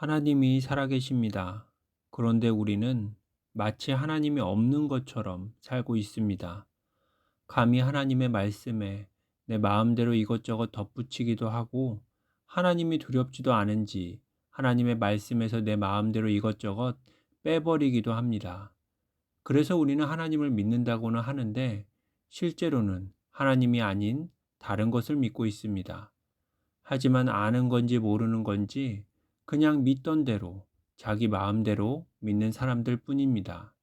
하나님이 살아계십니다. 그런데 우리는 마치 하나님이 없는 것처럼 살고 있습니다. 감히 하나님의 말씀에 내 마음대로 이것저것 덧붙이기도 하고, 하나님이 두렵지도 않은지 하나님의 말씀에서 내 마음대로 이것저것 빼버리기도 합니다. 그래서 우리는 하나님을 믿는다고는 하는데, 실제로는 하나님이 아닌 다른 것을 믿고 있습니다. 하지만 아는 건지 모르는 건지 그냥 믿던 대로 자기 마음대로 믿는 사람들 뿐입니다.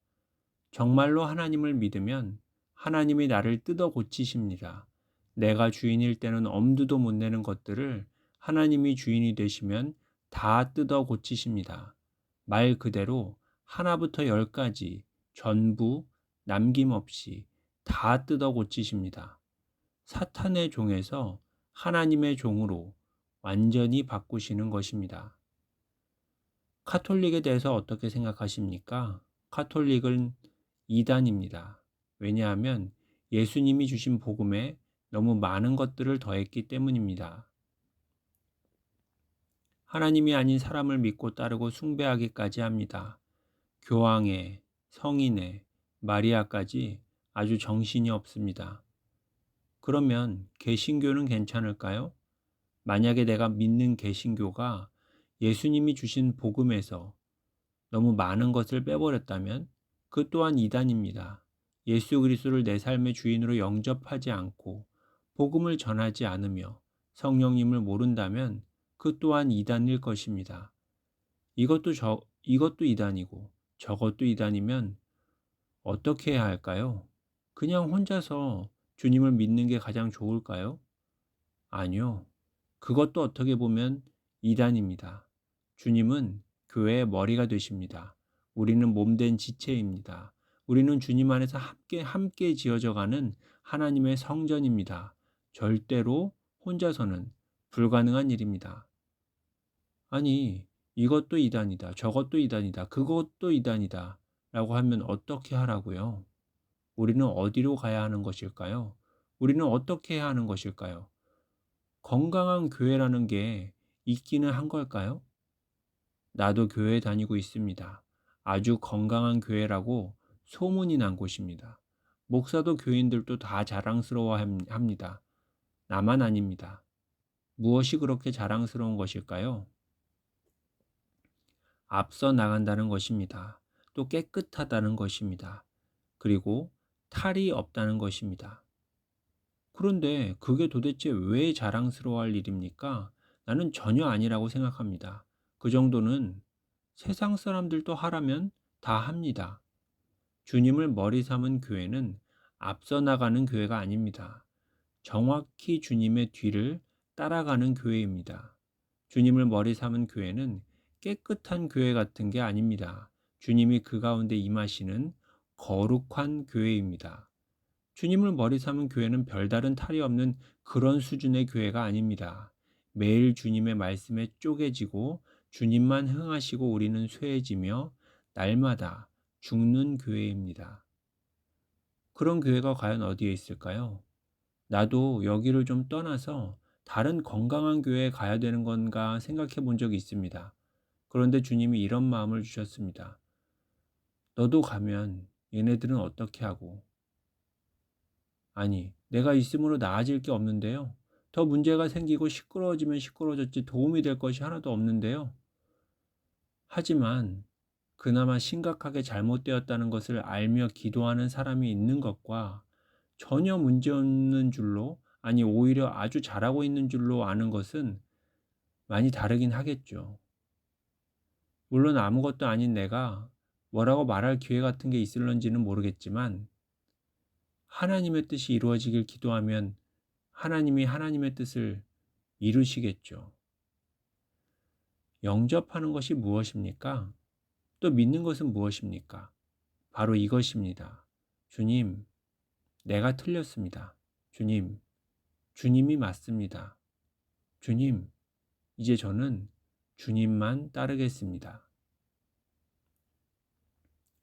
정말로 하나님을 믿으면 하나님이 나를 뜯어 고치십니다. 내가 주인일 때는 엄두도 못 내는 것들을 하나님이 주인이 되시면 다 뜯어 고치십니다. 말 그대로 하나부터 열까지 전부 남김없이 다 뜯어 고치십니다. 사탄의 종에서 하나님의 종으로 완전히 바꾸시는 것입니다. 카톨릭에 대해서 어떻게 생각하십니까? 카톨릭은 이단입니다. 왜냐하면 예수님이 주신 복음에 너무 많은 것들을 더했기 때문입니다. 하나님이 아닌 사람을 믿고 따르고 숭배하기까지 합니다. 교황에, 성인에, 마리아까지 아주 정신이 없습니다. 그러면 개신교는 괜찮을까요? 만약에 내가 믿는 개신교가 예수님이 주신 복음에서 너무 많은 것을 빼버렸다면 그 또한 이단입니다. 예수 그리스도를 내 삶의 주인으로 영접하지 않고 복음을 전하지 않으며 성령님을 모른다면 그 또한 이단일 것입니다. 이것도 이단이고 저것도 이단이면 어떻게 해야 할까요? 그냥 혼자서 주님을 믿는 게 가장 좋을까요? 아니요. 그것도 어떻게 보면 이단입니다. 주님은 교회의 머리가 되십니다. 우리는 몸된 지체입니다. 우리는 주님 안에서 함께 지어져 가는 하나님의 성전입니다. 절대로 혼자서는 불가능한 일입니다. 아니, 이것도 이단이다. 저것도 이단이다. 그것도 이단이다. 라고 하면 어떻게 하라고요? 우리는 어디로 가야 하는 것일까요? 우리는 어떻게 해야 하는 것일까요? 건강한 교회라는 게 있기는 한 걸까요? 나도 교회 다니고 있습니다. 아주 건강한 교회라고 소문이 난 곳입니다. 목사도 교인들도 다 자랑스러워 합니다. 나만 아닙니다. 무엇이 그렇게 자랑스러운 것일까요? 앞서 나간다는 것입니다. 또 깨끗하다는 것입니다. 그리고 탈이 없다는 것입니다. 그런데 그게 도대체 왜 자랑스러워할 일입니까? 나는 전혀 아니라고 생각합니다. 그 정도는 세상 사람들도 하라면 다 합니다. 주님을 머리 삼은 교회는 앞서 나가는 교회가 아닙니다. 정확히 주님의 뒤를 따라가는 교회입니다. 주님을 머리 삼은 교회는 깨끗한 교회 같은 게 아닙니다. 주님이 그 가운데 임하시는 거룩한 교회입니다. 주님을 머리 삼은 교회는 별다른 탈이 없는 그런 수준의 교회가 아닙니다. 매일 주님의 말씀에 쪼개지고 주님만 흥하시고 우리는 쇠해지며 날마다 죽는 교회입니다. 그런 교회가 과연 어디에 있을까요? 나도 여기를 좀 떠나서 다른 건강한 교회에 가야 되는 건가 생각해 본 적이 있습니다. 그런데 주님이 이런 마음을 주셨습니다. 너도 가면 얘네들은 어떻게 하고? 아니, 내가 있음으로 나아질 게 없는데요. 더 문제가 생기고 시끄러워지면 시끄러워졌지 도움이 될 것이 하나도 없는데요. 하지만 그나마 심각하게 잘못되었다는 것을 알며 기도하는 사람이 있는 것과 전혀 문제없는 줄로, 아니 오히려 아주 잘하고 있는 줄로 아는 것은 많이 다르긴 하겠죠. 물론 아무것도 아닌 내가 뭐라고 말할 기회 같은 게 있을런지는 모르겠지만 하나님의 뜻이 이루어지길 기도하면 하나님이 하나님의 뜻을 이루시겠죠. 영접하는 것이 무엇입니까? 또 믿는 것은 무엇입니까? 바로 이것입니다. 주님, 내가 틀렸습니다. 주님, 주님이 맞습니다. 주님, 이제 저는 주님만 따르겠습니다.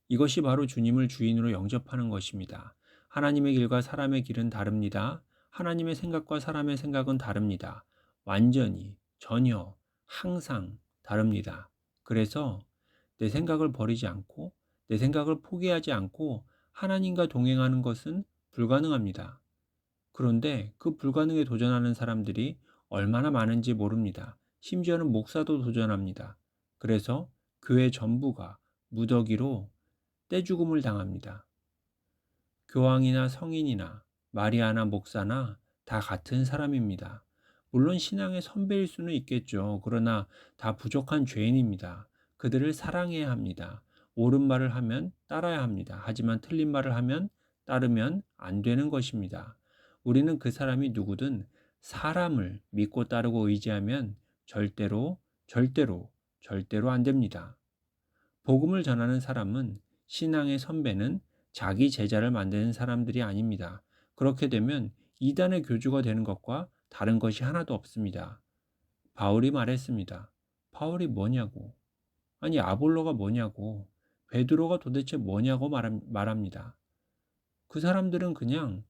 이것이 바로 주님을 주인으로 영접하는 것입니다. 하나님의 길과 사람의 길은 다릅니다. 하나님의 생각과 사람의 생각은 다릅니다. 완전히, 전혀, 항상 다릅니다. 그래서 내 생각을 버리지 않고 내 생각을 포기하지 않고 하나님과 동행하는 것은 불가능합니다. 그런데 그 불가능에 도전하는 사람들이 얼마나 많은지 모릅니다. 심지어는 목사도 도전합니다. 그래서 교회 전부가 무더기로 떼죽음을 당합니다. 교황이나 성인이나 마리아나 목사나 다 같은 사람입니다. 물론 신앙의 선배일 수는 있겠죠. 그러나 다 부족한 죄인입니다. 그들을 사랑해야 합니다. 옳은 말을 하면 따라야 합니다. 하지만 틀린 말을 하면 따르면 안 되는 것입니다. 우리는 그 사람이 누구든 사람을 믿고 따르고 의지하면 절대로, 절대로, 절대로 안 됩니다. 복음을 전하는 사람은 신앙의 선배는 자기 제자를 만드는 사람들이 아닙니다. 그렇게 되면 이단의 교주가 되는 것과 다른 것이 하나도 없습니다. 바울이 말했습니다. 바울이 뭐냐고. 아니 아볼로가 뭐냐고. 베드로가 도대체 뭐냐고 말합니다. 그 사람들은 그냥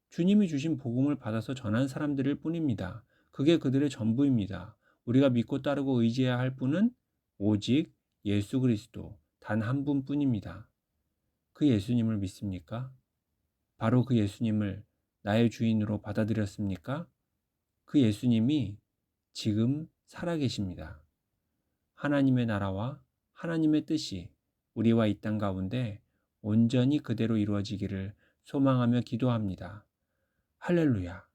주님이 주신 복음을 받아서 전한 사람들일 뿐입니다. 그게 그들의 전부입니다. 우리가 믿고 따르고 의지해야 할 분은 오직 예수 그리스도 단 한 분뿐입니다. 그 예수님을 믿습니까? 바로 그 예수님을 나의 주인으로 받아들였습니까? 그 예수님이 지금 살아계십니다. 하나님의 나라와 하나님의 뜻이 우리와 이 땅 가운데 온전히 그대로 이루어지기를 소망하며 기도합니다. 할렐루야.